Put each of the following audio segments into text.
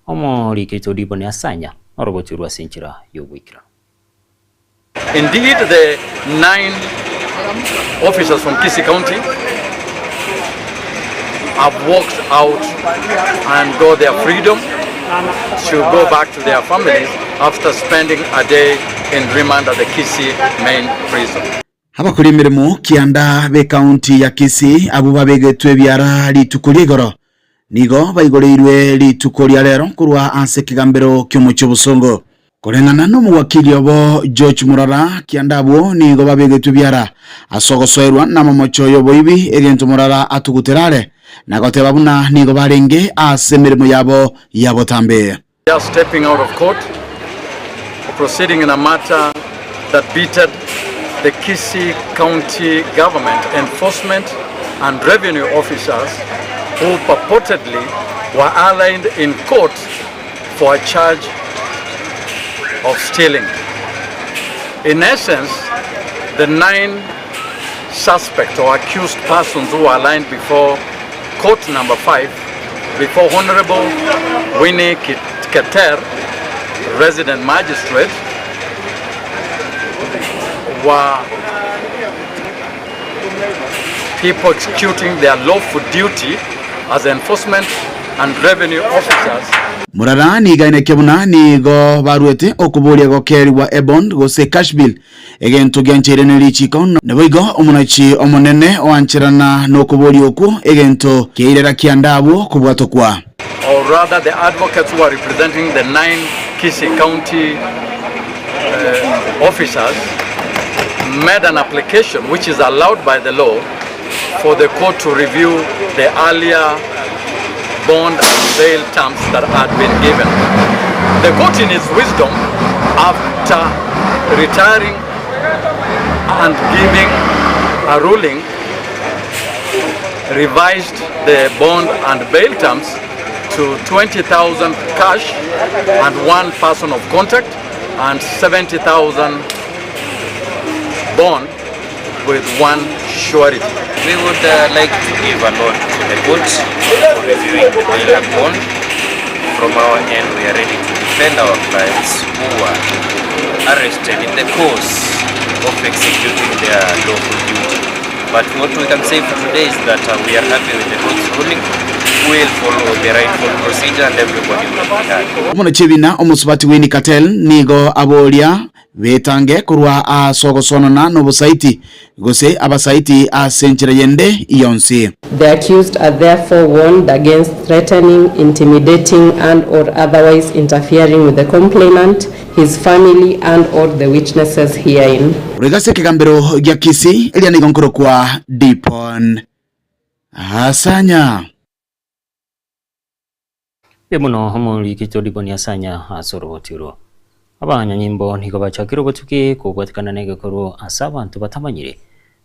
omorikito dibone asanya orobotirwa senchira yobwikira. Indeed, the 9 officers from Kisii County have walked out and got their freedom to go back to their families after spending a day in remand at the Kisii main prison. Abakuri mirimo kianda be county ya Kisii abo babegetwe byara litukulie goro nigo bayigoreirwe litukulia rero kurwa anse kigambero cy'umucyo busongo kurengana no mu wakili obo George Murara kiandabo nigo babegetwe byara asogosoerwa na mamocho yobo ibi egento Murara atuguterare nagote babuna nigo barenge ase mirimo yabo tambe. They are stepping out of court, proceeding in a matter that beated the Kisii County government enforcement and revenue officers who purportedly were aligned in court for a charge of stealing. In essence, the 9 suspects or accused persons who were aligned before court number 5, before Honorable Winnie Keter, resident magistrate, were people executing their lawful duty as enforcement and revenue officers. Murara ni gaine kebuna ni go baruete okubulia go keri wa ebond go se cash bill egento gyancherene lichikon neboigo omunachi omonene oancherana no kubuli oku egento keirera kiandabo kubwatokwa. Or rather, the advocates who are representing the 9 Kisii County officers made an application which is allowed by the law for the court to review the earlier bond and bail terms that had been given. The court, in its wisdom, after retiring and giving a ruling, revised the bond and bail terms to 20,000 cash and 1 person of contact and 70,000 bond with 1 surety. We would like to give a note to the court for reviewing the bail and bond. From our end, we are ready to defend our clients who were arrested in the course of executing their lawful duty. But what we can say for today is that we are happy with the court's ruling. We will follow the rightful procedure and everybody will be happy. Omono chebina omusubati Winnie Keter nigo abolia betange kurwa asogosonana no busaiti gose abasaiti asenchire yende iyonsi. The accused are therefore warned against threatening, intimidating and or otherwise interfering with the complainant, his family and or the witnesses herein. Regase kigambero gya Kisii elia nigonkoro kwa Dipon Asanya. Bemuno homoli kitodiboni asanya asorobotiro. Abanyanyimbo niko bachakiro botuke kubwatikana negekoro asabantu batamanyire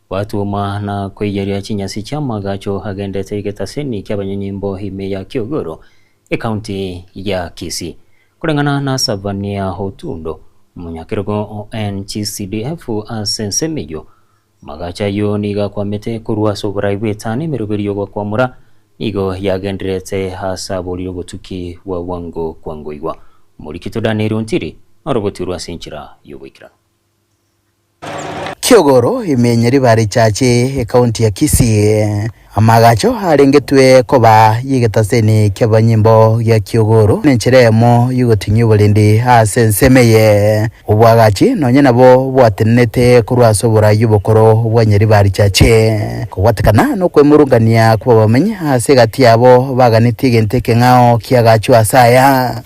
batuma na kweyeria chinyasi cyamagacho hagendete igetaseni cy'abanyanyimbo hime ya Kyogoro county ya Kisii kurengana na Savania Hotundo munyakirogo NCCDF asensemeyo magacha yo niga kwamete kurwa sobraiwetani merubiri yo kwamura nigo yagenderete hasabuliro botuki wa wango kwangoigwa muri kitodane ntiri orobotirwa senchira yobwikira. Kyogoro imenyeri bari chache county ya Kisii amagacho arengetwe koba yigetaseni kyabanyimbo ya Kyogoro nencheremo yugotinyu bulindi asensemeye ubwagachi nonye nabo bwatenete kurwasobora yubokoro bwanyeri bari chache kuwatakana no kwemurungania kuba bamenye asegati yabo baganitige nteke ngao kyagacho asaya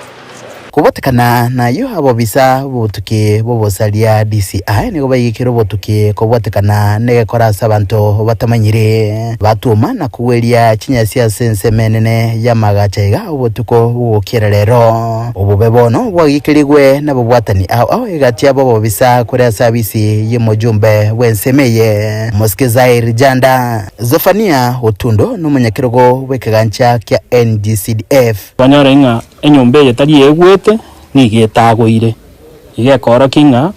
kubatekana nayo abo bisa butuki bobosalia DCI nigo bayikiro butuki kubatekana negekora sabanto batamanyire batuma na kuwelia chinyasi asensemenene yamagachega ubutuko ukererero ububebono bwagikirigwe nabo bwatani aho egati abo bisa kuri service yimojumbe wensemeye Moskezair Janda Zefania Hotundo n'umunyakirogo wekegancha kya NGCDF banyarenga enyombe yetari egwete nigetagoire igekora kinga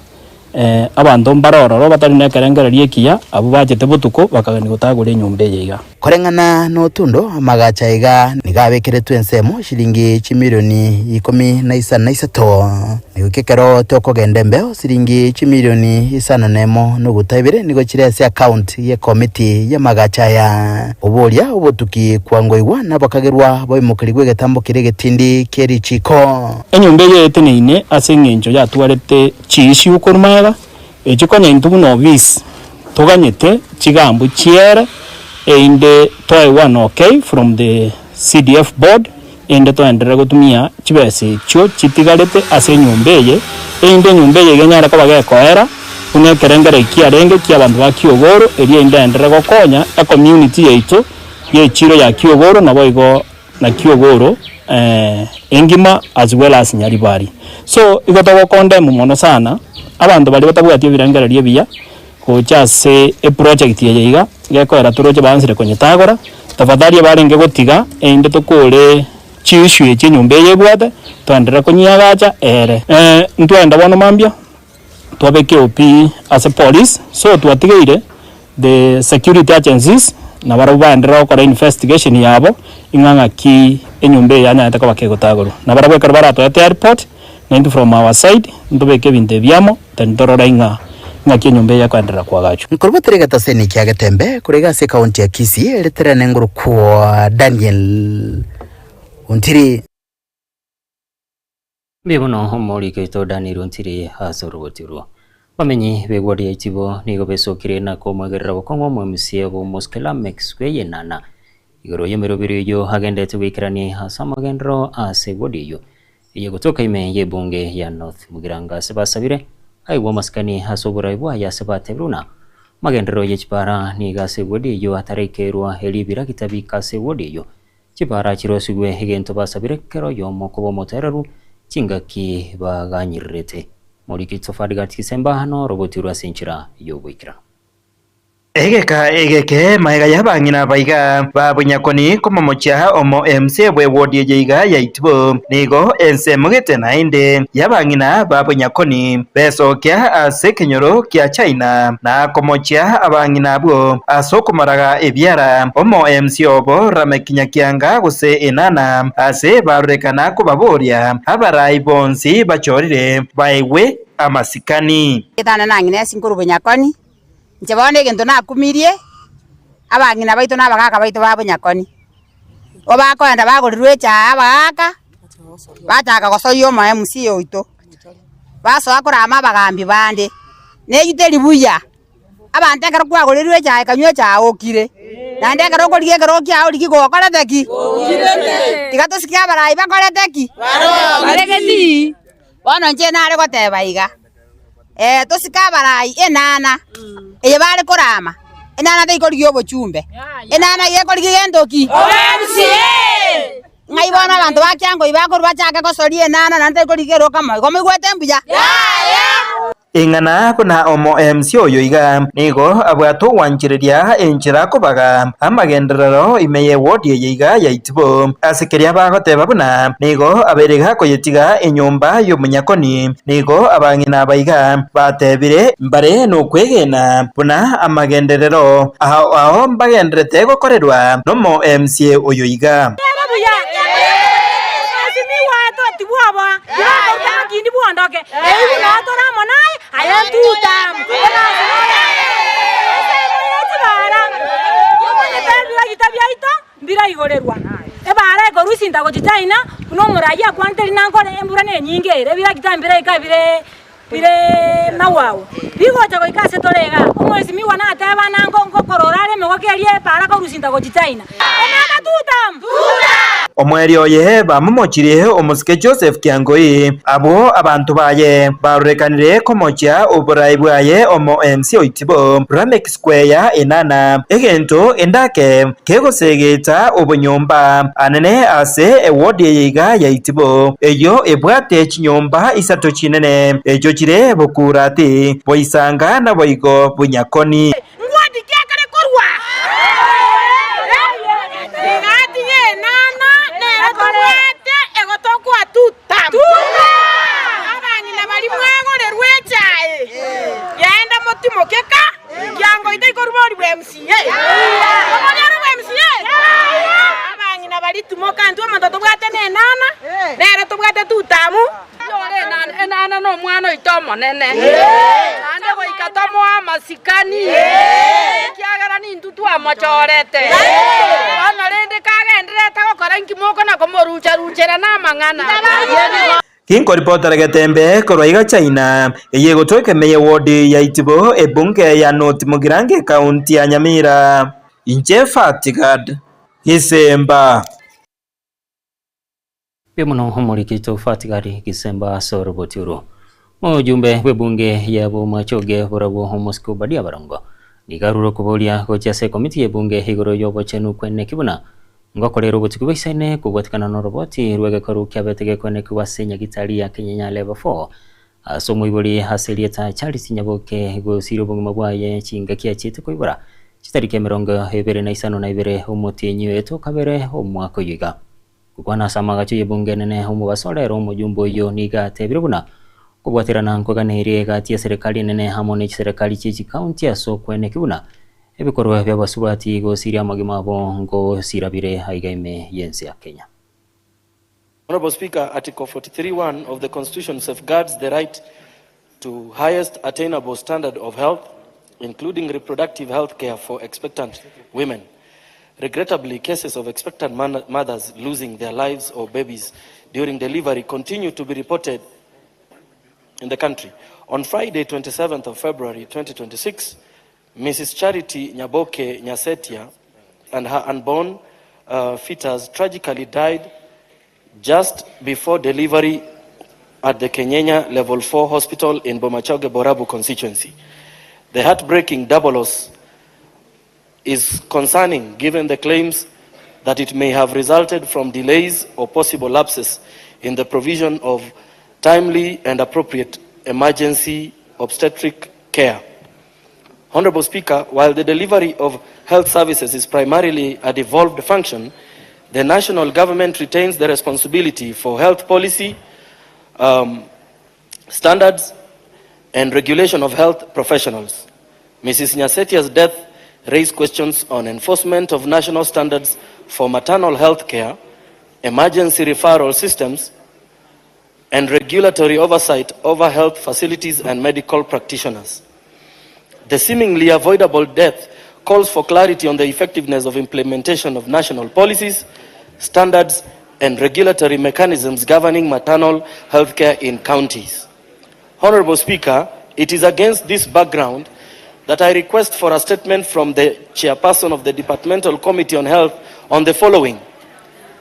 abantu mbarororo batari nekerengereria ekiya abo bachete botuko bakagani gotagura nyumba yiga koreng'ana n'otundo amagacha iga nigabekeretwe ensemo shilingi chimilioni 13 nigo kekero tokogenda mbeo shilingi chimilioni 5 nogutaibire nigo chirese account ye committee ya magacha ya oboria obotuki kwangoigwa nabakagerwa boimukirigwe getambo kire getindi keri chiko enyumba yeteneine ase ng'encho yatwarete chiisi ukorumaga echikonya intubu novice toganyete chigambo chiere inde toiwa no okay from the CDF board inde toenderera gutumia chibese chio chitigarete ase nyumba eye inde nyumba eye genyara ko bagekoera unekerengera ikiarenge kia bantu ba Kiogoro eri inde enderera gokonya a community yaitu ye chiro ya Kiogoro na boigo na Kiogoro engima as well as Nyaribari so igotago condemn mono sana abantu bali batabwatio birengereria biya kochase e project ye yiga gekoera turoje bansire konyetagora tafadhali barenge gotiga ende tukure chiishu ye nyumba ye bwate twandera konyiagacha ntwenda bono mambia twabeke opi as a police so twatigeire the security agencies na baro bandera ko investigation yabo inganga ki enyumba yana yataka bakegotagoro na baro bwekara barato ya report and from our side ndobeke binde byamo tandorora inga ngaki nyumba ya kwandira kwa gacho nkorwa terega taseni kya Getembe kurega se county ya Kisii ereterane nguru kwa Daniel Untiri Bibono homori keto Daniel Untiri hasorotirwa bamenyi begwari itibo nigo besokire na komwegerera bokongo mwemusie bo Moskela Max kweyenana igoro yemerobiri yo hagendete wikirani hasamagendro asegwadiyo iye kutoka ime ye bunge ya North Mugiranga sebasabire aiwa maskani hasobura ibwa ya sebatebruna magendero ye chipara ni gase wodi yo atarekerwa helibira kitabi kase wodi yo chipara chirosigwe hegento basabire kero yo mokobo moteraru chingaki baganyirete muri kitofadiga tisemba hano robotirwa senchira yo bwikira Egeke maiga yabangina baiga babunyakoni komomocha omo MC bwe wodi yiga yaitbo nigo ense mugete nainde yabangina babunyakoni besokya asekenyoro kya China na komocha abangina bwo asokumaraga ebyara omo MC obo ramekinyakyanga guse enana ase barekana kubaboria abarai bonsi bachorire baiwe amasikani kitana nangine sinkuru bunyakoni Njabone gento nakumirie abangina baitu nabagaka baitu babunyakoni obakwenda bagorirwe cha abagaka bataka gosoyo mo MC oito baso akorama bagambi bande neyiteri buya abante karo kwagorirwe cha kanywe cha okire nande karo kolige karo kya oligi gokoreteki tigato sikia barai bakoreteki baregeti bono nje nare goteba iga tosikabarai enana eye bale korama enana de ikorigi obochumbe enana ye korigi gendoki ngai bona bantu bakyango ibakuru bachaka kosori enana nante korigi roka mo komigwete mbuya ingana kuna omo MC oyo iga nigo abwato wanjiriria enjira kubaga amagenderero imeye wodi yiga yaitbo asekeria bagoteba buna nigo aberega koyetiga enyumba yo munyakoni nigo abangina baiga batebire mbare no kwegena buna amagenderero aho mbagenderete gokorerwa nomo MC oyo iga Kindi buondoke natora monai ayatutam mbira igorerwa ebara gorusinda gochitaina uno muraya kwanteri nankore embura ne nyingere bira kitambira ikabire bire mawawo bigocha goikase torega umwezi miwa na ataba nango ngokororare megokerie para gorusinda gochitaina tutam omweri oye bamumochirie omusike Joseph Kiangoi abo abantu baye barurekanire komocha oburai bwaye omo MC oitibo Ramek Square enana egento endake kegosegeta obunyomba anene ase ewodi yiga yaitibo eyo ebwate chinyomba isato chinene ejo chire bokurati boisanga na boigo bunyakoni Tamu ena no mwana itomo nene ande go ikatomo amasikani kiagara ni ntutu amachorete ono rende kagendrete gokora nkimoko na komorucha na mang'ana Kinko reporter Getembe korwaiga China eye gotweke meye wodi ya Itibo ebunge ya North Mugirange county ya Nyamira inche Fatigad Kisemba Pemuno homorikito Fatigad Kisemba sorobotiro mujumbe webunge ya bumachoge borabo homosko badia barongo nigaruro kubolia gochase komiti ebunge higoro yobo chenu kwene kibuna ngokorero butikubisene kubwatikana no roboti rwege koru kyabetege kwene kubasenya gitari ya Kenya level 4 asomo iboli haselieta Cyrus nyaboke go siro bunguma bwaye chinga kiachite koibora chitarike 22 umuti enyiwe eto kabere omwako yiga kukwana samaga cyo yebunge nene homo basolero mujumbo yo niga tebirubuna kubwatirana nkoganire gati ya serikali nene hamone serikali chichi county aso kwene kibuna ebikorwa bya basubati go siria magima bongo sirabire haigaime yense ya Kenya. Honorable Speaker, Article 43(1) of the Constitution safeguards the right to highest attainable standard of health, including reproductive health care for expectant women. Regrettably, cases of expectant mothers losing their lives or babies during delivery continue to be reported in the country. On Friday, 27th of February 2026, Mrs. Charity Nyaboke Nyasetia and her unborn fetus tragically died just before delivery at the Kenyenya Level 4 Hospital in Bomachoge Borabu constituency. The heartbreaking double loss is concerning given the claims that it may have resulted from delays or possible lapses in the provision of timely and appropriate emergency obstetric care. Honorable Speaker, while the delivery of health services is primarily a devolved function, the national government retains the responsibility for health policy, standards, and regulation of health professionals. Mrs. Nyasetia's death raised questions on enforcement of national standards for maternal health care, emergency referral systems, and regulatory oversight over health facilities and medical practitioners. The seemingly avoidable death calls for clarity on the effectiveness of implementation of national policies, standards, and regulatory mechanisms governing maternal health care in counties. Honorable Speaker, it is against this background that I request for a statement from the chairperson of the Departmental Committee on Health on the following.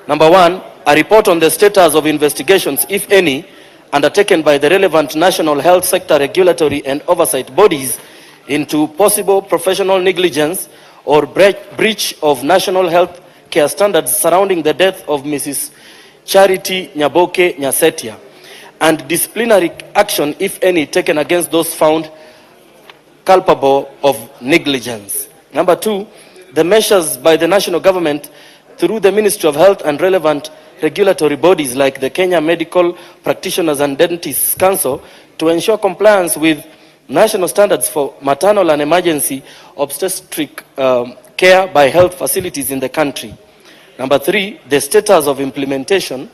Number one, a report on the status of investigations, if any, undertaken by the relevant national health sector regulatory and oversight bodies into possible professional negligence or breach of national health care standards surrounding the death of Mrs. Charity Nyaboke Nyasetia, and disciplinary action, if any, taken against those found culpable of negligence. Number two, the measures by the national government through the Ministry of Health and relevant regulatory bodies like the Kenya Medical Practitioners and Dentists Council to ensure compliance with national standards for maternal and emergency obstetric care by health facilities in the country. Number three, the status of implementation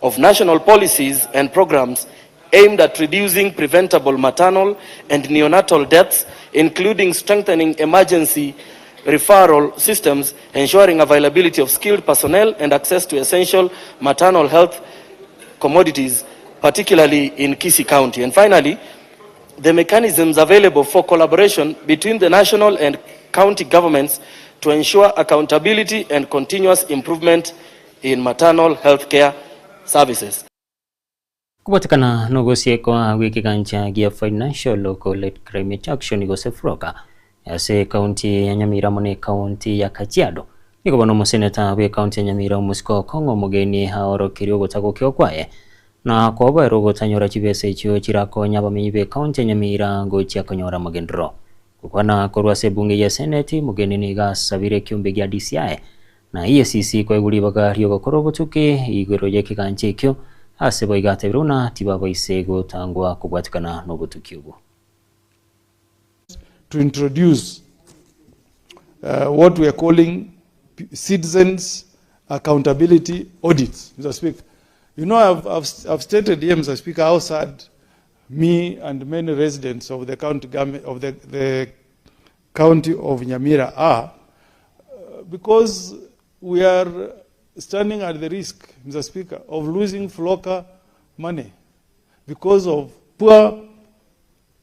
of national policies and programs aimed at reducing preventable maternal and neonatal deaths, including strengthening emergency referral systems, ensuring availability of skilled personnel and access to essential maternal health commodities, particularly in Kisii County. And finally, the mechanisms available for collaboration between the national and county governments to ensure accountability and continuous improvement in maternal health care services. Kubatikana nogosie kwa wiki kancha gia financial local climate action igose froka yase county ya Nyamira mone county ya Kajiado niko bano museneta we county ya Nyamira musiko kongo mugeni haoro kirio gotako kyokwaye na koba rogo tanyora chibese chyo chirako nyabamenyi be county ya Nyamira ngo chiakonyora magendro kukwana korwa se bunge ya senate mugeni niga sabire kyumbe gya DCI na EACC kwa iguri baga ryo gokoro tuke igoro yeke kanche kyo asebo igate bruna tibaba isego tangwa kubwatikana no butukiugo. To introduce what we are calling citizens accountability audits. Mr. Speaker, You know, I've stated here, Mr. Speaker, how sad me and many residents of the county government of the county of Nyamira are, because we are standing at the risk, Mr. Speaker, of losing FLOCA money because of poor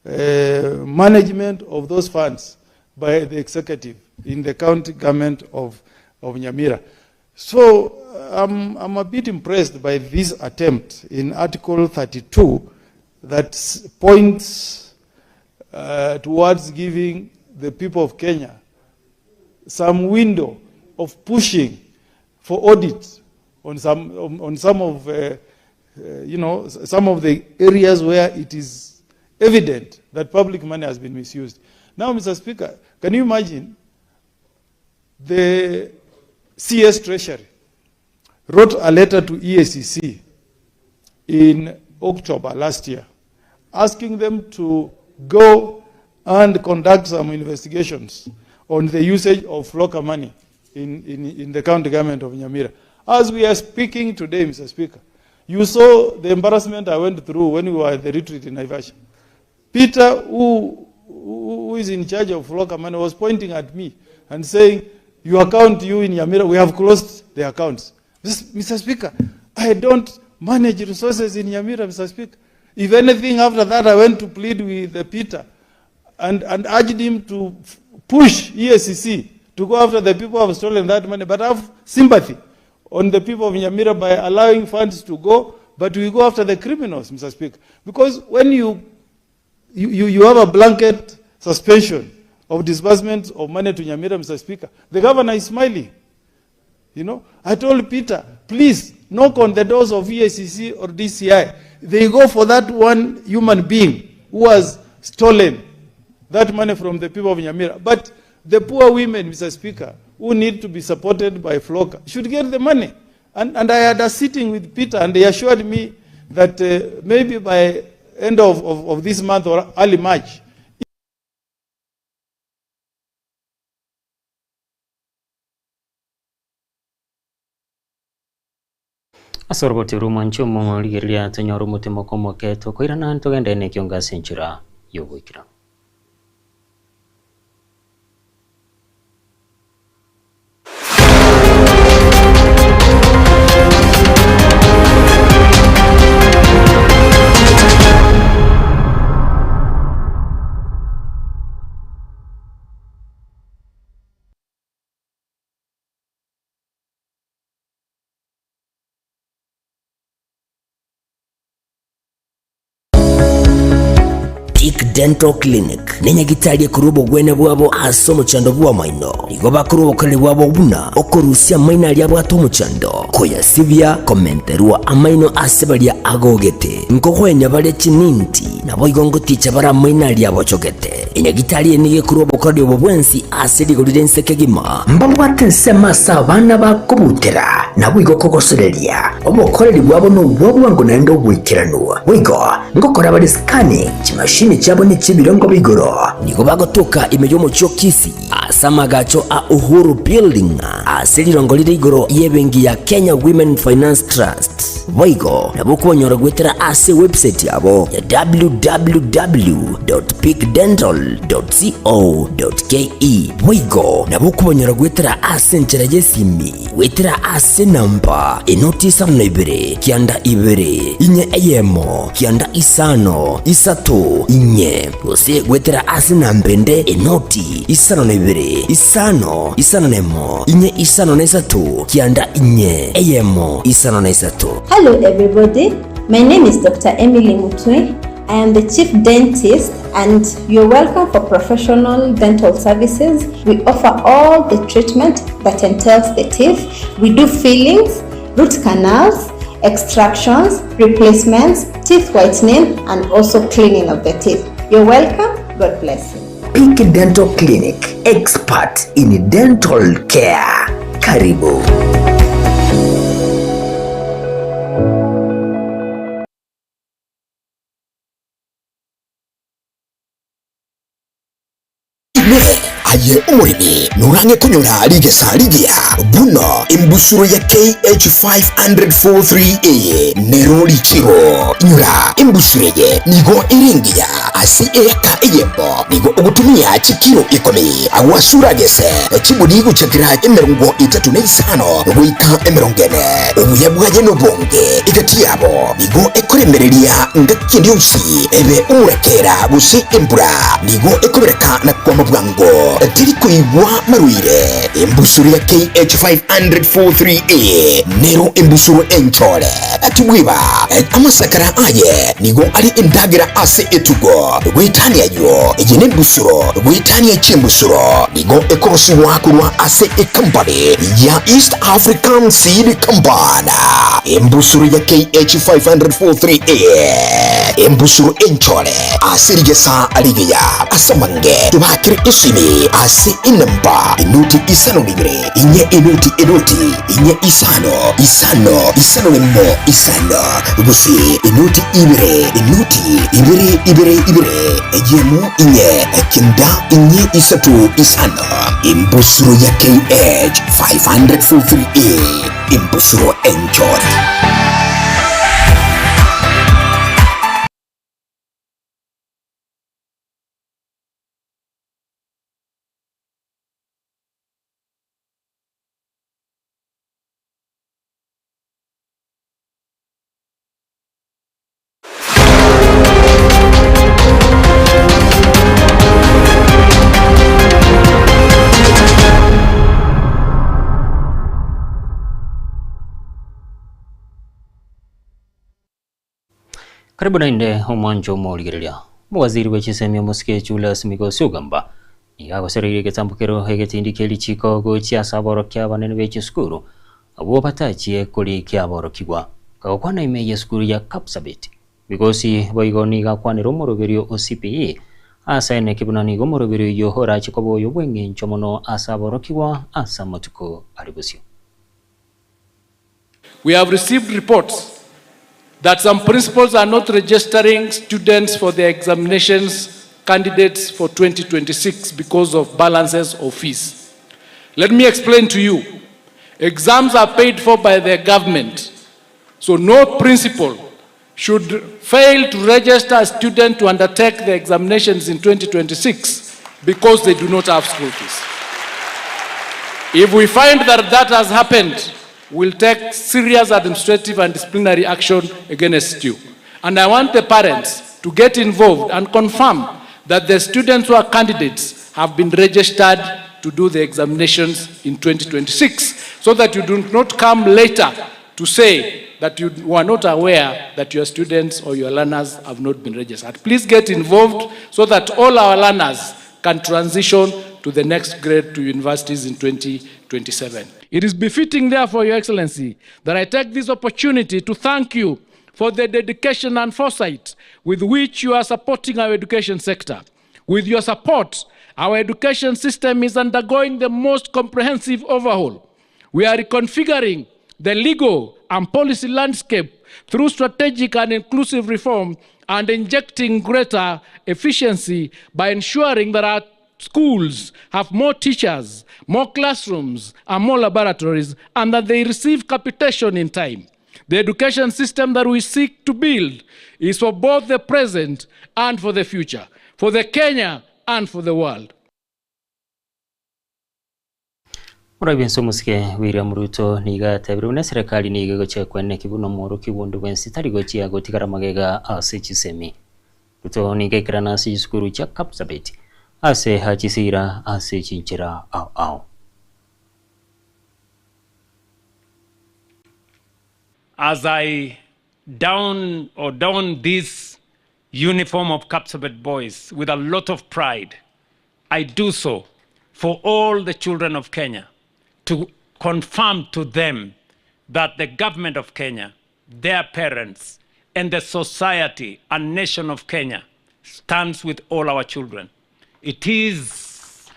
management of those funds by the executive in the county government of Nyamira. So I'm a bit impressed by this attempt in Article 32 that points towards giving the people of Kenya some window of pushing for audit on some of some of the areas where it is evident that public money has been misused. Now, Mr. Speaker, can you imagine the CS Treasury wrote a letter to EACC in October last year, asking them to go and conduct some investigations on the usage of FLOCA money in the county government of Nyamira. As we are speaking today, Mr. Speaker, you saw the embarrassment I went through when we were at the retreat in Naivasha. Peter, who is in charge of FLOCA money, was pointing at me and saying, your account, you in Nyamira, we have closed the accounts. Mr. Speaker, I don't manage resources in Nyamira, Mr. Speaker. If anything, after that, I went to plead with Peter and urged him to push EACC to go after the people who have stolen that money, but have sympathy on the people of Nyamira by allowing funds to go, but we go after the criminals, Mr. Speaker. Because when you have a blanket suspension of disbursement of money to Nyamira, Mr. Speaker, the governor is smiling. You know, I told Peter, please knock on the doors of EACC or DCI. They go for that one human being who has stolen that money from the people of Nyamira. But the poor women, Mr. Speaker, who need to be supported by FLOCA should get the money. And I had a sitting with Peter, and they assured me that maybe by end of this month or early March, asoroboti rumancho momorigeria tanyoru mutimo komoke tokoirana ntogende ne Ekeonga senchira yobwikira. Dental Clinic nenya gitalie kurubo gwene bwabo asomo chando bwa maino nigo bakurubo kale bwabo buna okorusia maina lya bwato muchando koya sivya komenterwa amaino asebalia agogete nkokwenya bale chininti nabo igongo ticha bara maina lya bochogete enya gitalie nige kurubo kale bwensi asedi goldense kegima mbabwate sema sabana bakubutera nabo igokogoserelia obokoreri bwabo no bwabo nendo bwikiranwa wigo ngokora bali scanning chimashini chabo ni chibirongo bigoro nigo bagotoka imeyo mucho Kisii asamagacho a Uhuru Building asilirongo lire igoro yebengi ya Kenya Women Finance Trust wigo nabukonyora gwetera ase website yabo ya www.peakdental.co.ke wigo nabukonyora gwetera ase nchera yesimi wetera ase namba enotisa mnaibere kianda ibere inye eyemo kianda isano isato inye ose gwetera ase nambende enoti isano nebere isano nemo inye isano nesatu kianda inye eyemo isano nesatu. Hello everybody, my name is Dr. Emily Mutwe. I am the Chief Dentist and you're welcome for professional dental services. We offer all the treatment that entails the teeth. We do fillings, root canals, extractions, replacements, teeth whitening, and also cleaning of the teeth. You're welcome. God bless you. Peak Dental Clinic, expert in dental care. Karibu. aye umurimi nurange kunyura ligesa ligia buno imbusuro ya KH500-43A nero likiro nyura imbusure nigo iringia asi eka iyembo nigo ugutumia chikiro ikomi awasura gese chibudi guchakira emerongo 35 guika emerongene ubuyabwaje no bonge igatiabo nigo ekoremereria ngakindi usi ebe umurekera busi imbura nigo ekobereka na kwa mabwango tiri kuibwa maruire imbusuru ya KH500-43A nero imbusuru enchole atubwiba amasakara aye nigo ari indagira ase etugo gwitani ayo ejene imbusuru gwitani echimbusuru nigo ekorosuwa kurwa ase company ya East African Seed Company imbusuru ya KH500-43A imbusuru enchole asirigesa aligeya asamange tubakiri isimi asi inamba inuti isano libere inye inuti inye isano lemo isano busi inuti ibere ejemu inye kinda inye isatu isano imbusuru ya KH500-43A imbusuru enchole. Karibu nainde umwanjo moligereria muwaziri w'echisemi omusike Julius Migosi ugamba nigagoserire getambukero hegetindi kelichiko gochia saboro kya banene b'echisukuru abo batachie kuri kyaborokigwa gagokwana ime y'esukuru ya Kapsabet Migosi boigoni gakwanira omoroberio OCPE asaine kibunani gomoroberio yohora chikobo yobwenge nchomono asaborokigwa asamatuko aribusio. We have received reports that some principals are not registering students for their examinations candidates for 2026 because of balances of fees. Let me explain to you. Exams are paid for by the government, so no principal should fail to register a student to undertake the examinations in 2026 because they do not have school fees. If we find that that has happened, we'll take serious administrative and disciplinary action against you. And I want the parents to get involved and confirm that the students who are candidates have been registered to do the examinations in 2026, so that you do not come later to say that you were not aware that your students or your learners have not been registered. Please get involved so that all our learners can transition to the next grade to universities in 2027. It is befitting, therefore, Your Excellency, that I take this opportunity to thank you for the dedication and foresight with which you are supporting our education sector. With your support, our education system is undergoing the most comprehensive overhaul. We are reconfiguring the legal and policy landscape through strategic and inclusive reform and injecting greater efficiency by ensuring that our schools have more teachers, more classrooms, and more laboratories, and that they receive capitation in time. The education system that we seek to build is for both the present and for the future, for the Kenya and for the world. Murabienso musike William Ruto niga tabirune serikali niga gocha kwene kibuno moro kibundu bwensi tari gochia gotikara magega asechisemi. Ruto niga kirana asisukuru cha Kapsabet. Ase hachisira ase chinchira au. As I don this uniform of Kapsabet boys with a lot of pride, I do so for all the children of Kenya, to confirm to them that the government of Kenya, their parents, and the society and nation of Kenya stands with all our children. It is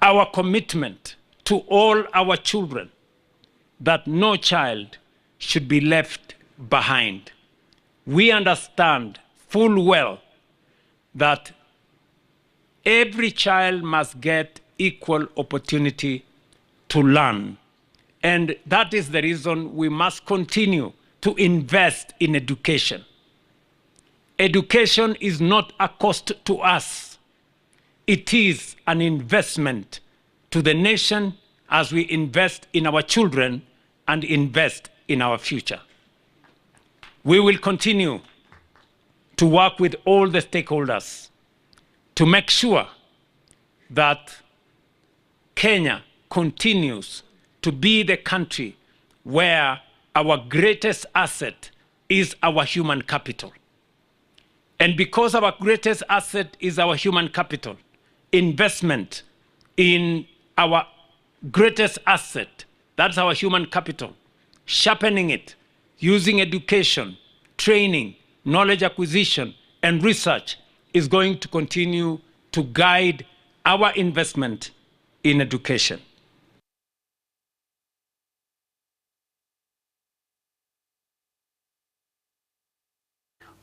our commitment to all our children that no child should be left behind. We understand full well that Every child must get equal opportunity to learn. And that is the reason we must continue to invest in education. Education is not a cost to us. It is an investment to the nation as we invest in our children and invest in our future. We will continue to work with all the stakeholders to make sure that Kenya continues to be the country where our greatest asset is our human capital. And because our greatest asset is our human capital, investment in our greatest asset, that's our human capital, sharpening it, using education, training, knowledge acquisition, and research is going to continue to guide our investment in education.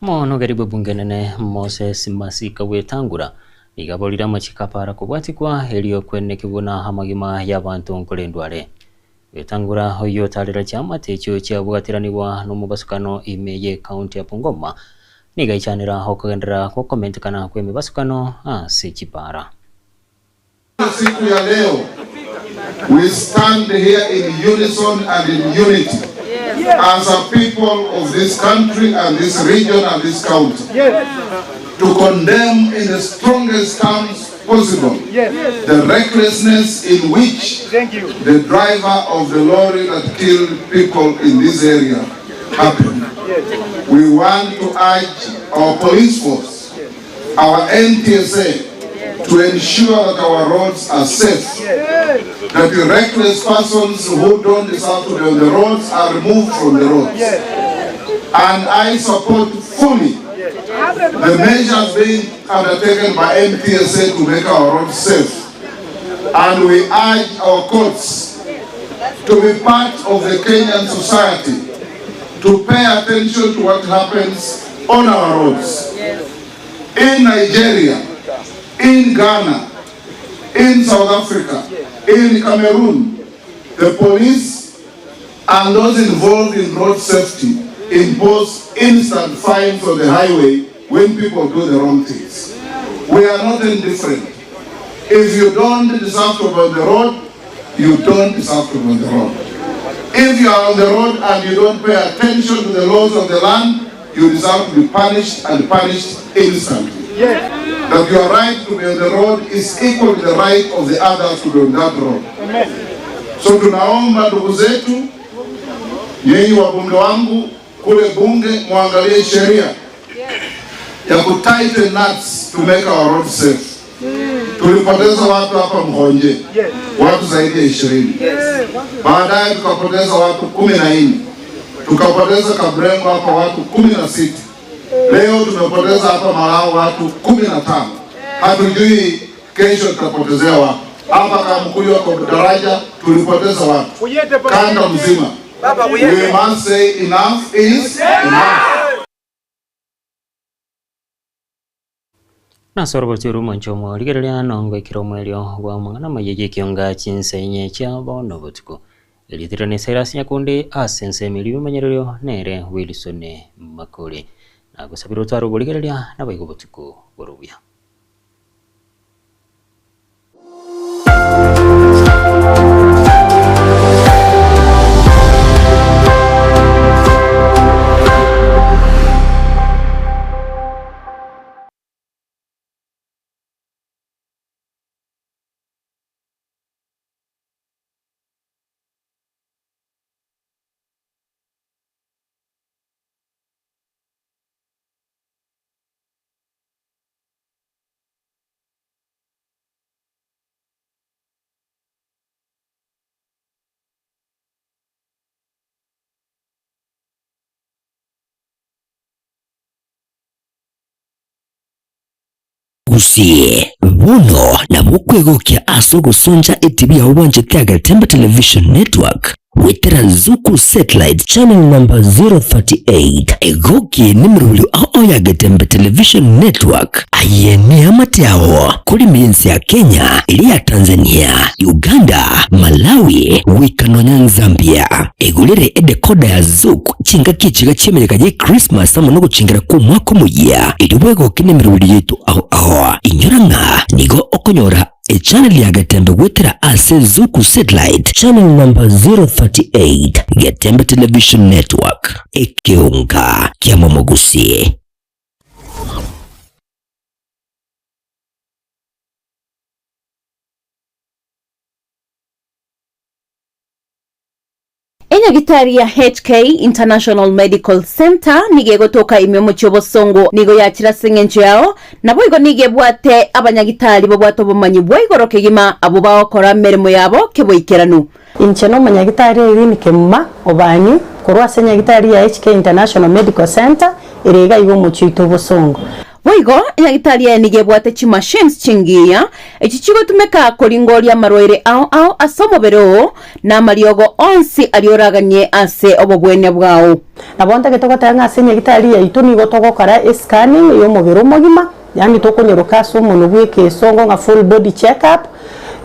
Mono garibu bunge nene Moses Masika Wetangura igabolira machikapara kubwatikwa helio kwene kibuna hamagima y'abantu nkolendware. Wetangura hoyo talira chama techo cyabwatiraniwa n'umubasukano imeye county ya Bungoma nigayichanira hokugendera ko comment kana kweme basukano sekipara. Siku ya leo we stand here in unison and in unity as a people of this country and this region and this county to condemn in the strongest terms possible the recklessness in which the driver of the lorry that killed people in this area happened. We want to urge our police force, our NTSA, to ensure that our roads are safe, that the reckless persons who don't deserve to be on the roads are removed from the roads. And I support fully the measures being undertaken by NTSA to make our roads safe. And we urge our courts to be part of the Kenyan society, to pay attention to what happens on our roads. In Nigeria, in Ghana, in South Africa, in Cameroon, the police and those involved in road safety impose instant fines on the highway when people do the wrong things. We are not indifferent. If you don't deserve to be on the road, you don't deserve to be on the road. If you are on the road and you don't pay attention to the laws of the land, you deserve to be punished and punished instantly. That your right to be on the road is equal to the right of the others to be on that road. So tunaomba ndugu zetu, nyinyi wabunge wangu kule bunge, muangalie sheria ya kutighten nuts to make our road safe. Tulipoteza watu hapa Mhonje, watu zaidi ya 20. Baadaye tukapoteza watu 14. Tukapoteza Kabrengo hapa watu 16. Leo tumepoteza hapa Malawi watu 15. Hatujui kesho tutapotezea wapi. Hapa Kamkuyu kwa daraja tulipoteza watu. Kanda mzima. We must say enough is enough. Na sorobotiro manchomo ligerya nongwe kiromwelyo wa mangana mayeje Ekeonga Chinsa Inye cyabo nobutuko elitirane Cyrus Nyakundi asense miliyo manyerero nere Wilson Makole na gusabiro twaro boligerya nabayigo butuko borubuya. Kisii buno na bukwegokya aso gusonja etibi ya uwanje kya Getembe Television Network wetera Zuku Satellite Channel number 038 egoki nimrulu ya Getembe Television Network ayeni amatiaho kuri miensi ya Kenya, ili ya Tanzania, Uganda, Malawi, wikanonya Zambia. Egulire edekoda ya Zuku chinga kichiga chimenyeka je Christmas amono guchingira ku mwaka muya iliwego kinemrulu yetu aho inyoranga nigo okonyora channel ya Getembe wetera ase Zuku Satellite Channel number 038 Getembe Television Network Ekeonga Kiamomogusie. Enyagitari ya HK International Medical Center nige gotoka imyomo cyobosongo nigo yakira sengencho yao nabo igo nige bwate abanyagitari bo bwato bomanyi bwaigoroke gima abo bakora meremo yabo keboikeranu incheno manyagitari iri nikemma obanyi korwa senyagitari ya HK International Medical Center irega igo muchito bosongo Boigo, enyagitari ya nige bwate chi machines chingiya echichigo tumeka koringoria marwaire ao asomobero na mariogo onsi alioraganye ase obobwene bwao nabonta getogotanga senyagitari ya itu nigo togokara scanning yo mobero mogima yani tokonyoroka so umuntu bweke songo nga full body check up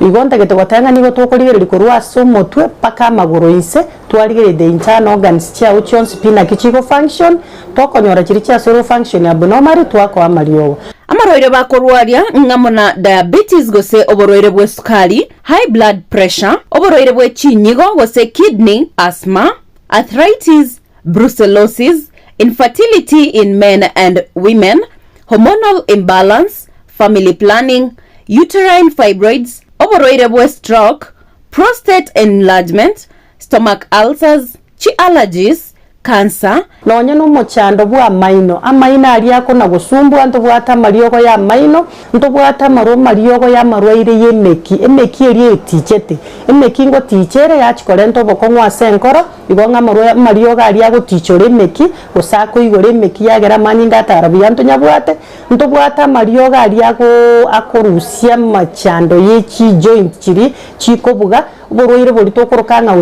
igonta getogotanga nigo tokorigere likorwa so motwe paka maguru inse twarigere the internal organs cha uchons pina kichigo function tokonyora chiri cha solo function abnormal twako amariogo amarwaire bakorwaria ngamona diabetes gose oborwaire bwe sukari, high blood pressure, oborwaire bwe chinyigo gose kidney, asthma, arthritis, brucellosis, infertility in men and women, hormonal imbalance, family planning, uterine fibroids, oborwaire bwe stroke, prostate enlargement, stomach ulcers, chi allergies, cancer. Nonye no mochando bwa maino amaina ali yako na gusumbu anto bwata mariogo ya maino nto bwata maro mariogo ya marwaire yemeki eri etichete emeki ngo tichere ya chikorento bokongwa senkoro igonga mariogo ali yago tichore emeki osako igore emeki yagera maninga tarabi anto nyabwate nto bwata mariogo ali yago akorusia machando yechi joint chiri chikobuga borwaire bori tokorokanga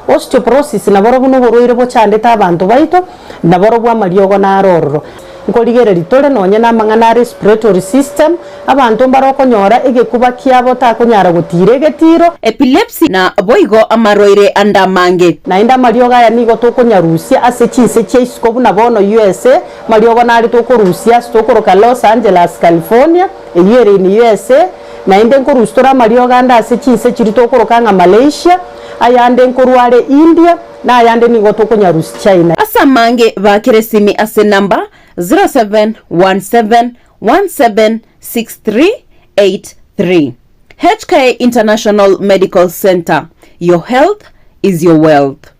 osteoporosis na boro buno borwaire bochandeta abantu baito na boro bwa mariogo na rororo nkorigere litore nonye na mangana respiratory system abantu barokonyora egekuba kiabo takonyara gutire getiro epilepsy na boigo amarwaire andamange na inda mariogo ya nigo tokonyarusia ase chinse cheisikobu na bono USA mariogo na ali tokorusia stokoroka Los Angeles California eyere in USA na inde nkorustora mariogo anda ase chinse chiri tokorokanga Malaysia ayande nkorware India na ayande nigo tokonyarusi China asa mange bakiresimi ase number 0717176383 HK International Medical Center. Your health is your wealth.